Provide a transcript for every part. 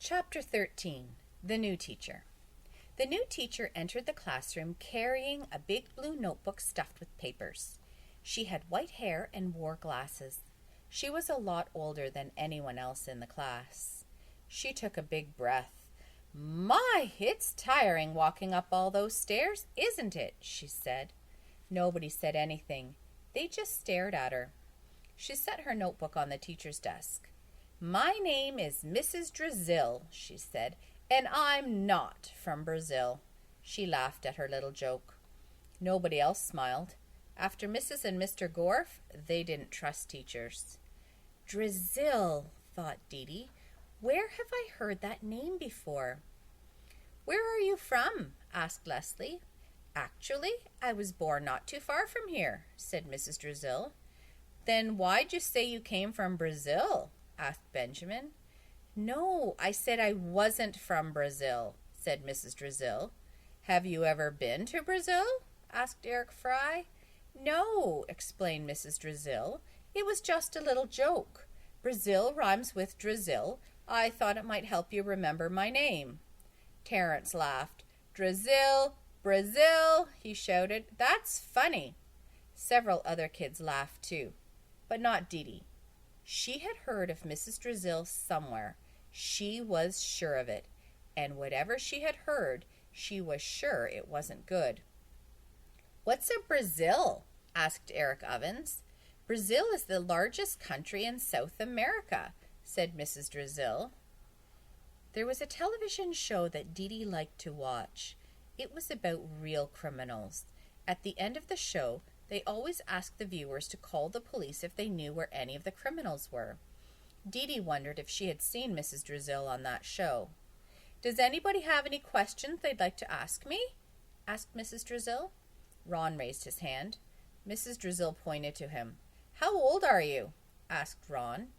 Chapter 13. The New Teacher. The new teacher entered the classroom carrying a big blue notebook stuffed with papers. She had white hair and wore glasses. She was a lot older than anyone else in the class. She took a big breath. "My, it's tiring walking up all those stairs, isn't it?" she said. Nobody said anything. They just stared at her. She set her notebook on the teacher's desk. "My name is Mrs. Drizzle," she said, "and I'm not from Brazil." She laughed at her little joke. Nobody else smiled. After Mrs. and Mr. Gorf, they didn't trust teachers. Drizzle, thought Dee. Where have I heard that name before? "Where are you from?" asked Leslie. "Actually, I was born not too far from here," said Mrs. Drizzle. "Then why'd you say you came from Brazil?" asked Benjamin. "No, I said I wasn't from Brazil," said Mrs. Drizzle. "Have you ever been to Brazil?" asked Eric Fry. "No," explained Mrs. Drizzle. "It was just a little joke. Brazil rhymes with Drizzle. I thought it might help you remember my name." Terence laughed. "Drizzle, Brazil," he shouted. "That's funny." Several other kids laughed too, but not Dee. She had heard of Mrs. Drizzle somewhere. She was sure of it, and whatever she had heard, she was sure it wasn't good. "What's a Brazil?" asked Eric Ovens. "Brazil is the largest country in South America," said Mrs. Drizzle. There was a television show that Dee liked to watch. It was about real criminals. At the end of the show, they always asked the viewers to call the police if they knew where any of the criminals were. Dee wondered if she had seen Mrs. Drizzle on that show. "Does anybody have any questions they'd like to ask me?" asked Mrs. Drizzle. Ron raised his hand. Mrs. Drizzle pointed to him. "How old are you?" asked Ron.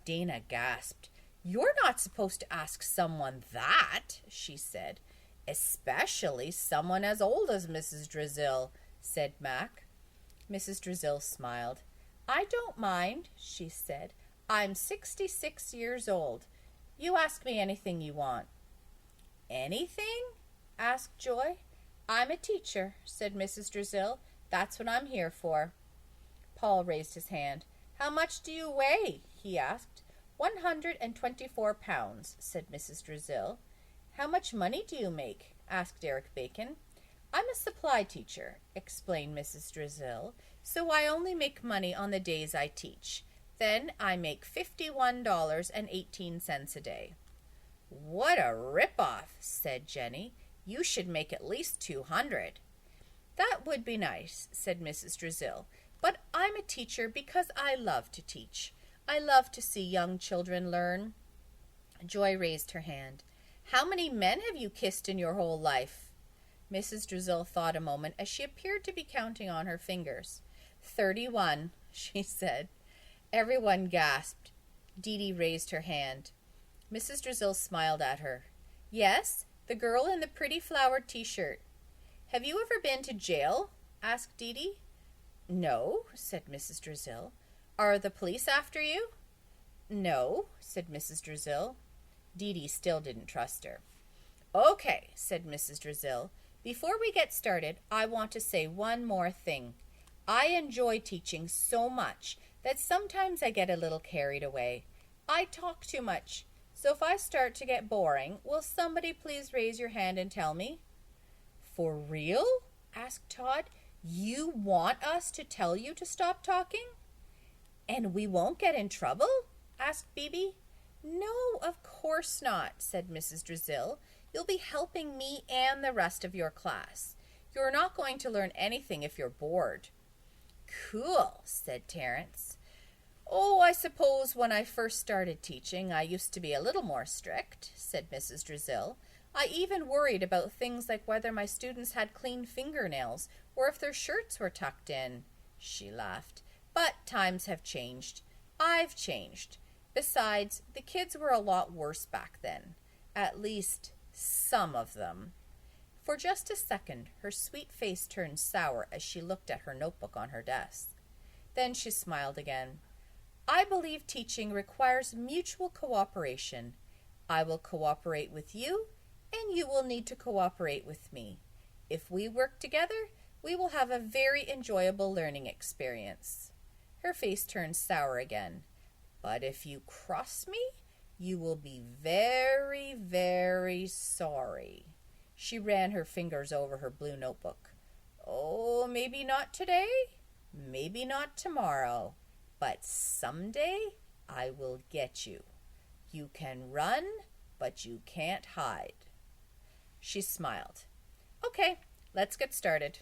Dana gasped. "You're not supposed to ask someone that," she said. "Especially someone as old as Mrs. Drizzle," said Mac. Mrs. Drizzle smiled. "I don't mind," she said. "I'm 66 years old. You ask me anything you want." "Anything?" asked Joy. "I'm a teacher," said Mrs. Drizzle. "That's what I'm here for." Paul raised his hand. "How much do you weigh?" he asked. 124 pounds, said Mrs. Drizzle. "How much money do you make?" asked Eric Bacon. "I'm a supply teacher," explained Mrs. Drizzle, "so I only make money on the days I teach. Then I make $51.18 a day." "What a rip-off," said Jenny. "You should make at least 200. "That would be nice," said Mrs. Drizzle, "but I'm a teacher because I love to teach. I love to see young children learn." Joy raised her hand. "How many men have you kissed in your whole life?" Mrs. Drizzle thought a moment as she appeared to be counting on her fingers. 31, she said. Everyone gasped. Dee raised her hand. Mrs. Drizzle smiled at her. "Yes, the girl in the pretty flowered t-shirt." "Have you ever been to jail?" asked Dee. "No," said Mrs. Drizzle. "Are the police after you?" "No," said Mrs. Drizzle. Dee still didn't trust her. "Okay," said Mrs. Drizzle. "Before we get started, I want to say one more thing. I enjoy teaching so much that sometimes I get a little carried away. I talk too much. So if I start to get boring, will somebody please raise your hand and tell me?" "For real?" asked Todd. "You want us to tell you to stop talking?" "And we won't get in trouble?" asked Bebe. "No, of course not," said Mrs. Drizzle. "You'll be helping me and the rest of your class. You're not going to learn anything if you're bored." "Cool," said Terence. "Oh, I suppose when I first started teaching, I used to be a little more strict," said Mrs. Drizzle. "I even worried about things like whether my students had clean fingernails or if their shirts were tucked in." She laughed. "But times have changed. I've changed. Besides, the kids were a lot worse back then. At least, some of them." For just a second, her sweet face turned sour as she looked at her notebook on her desk. Then she smiled again. "I believe teaching requires mutual cooperation. I will cooperate with you, and you will need to cooperate with me. If we work together, we will have a very enjoyable learning experience." Her face turned sour again. "But if you cross me, you will be very, very sorry." She ran her fingers over her blue notebook. "Oh, maybe not today, maybe not tomorrow, but someday I will get you. You can run, but you can't hide." She smiled. "Okay, let's get started."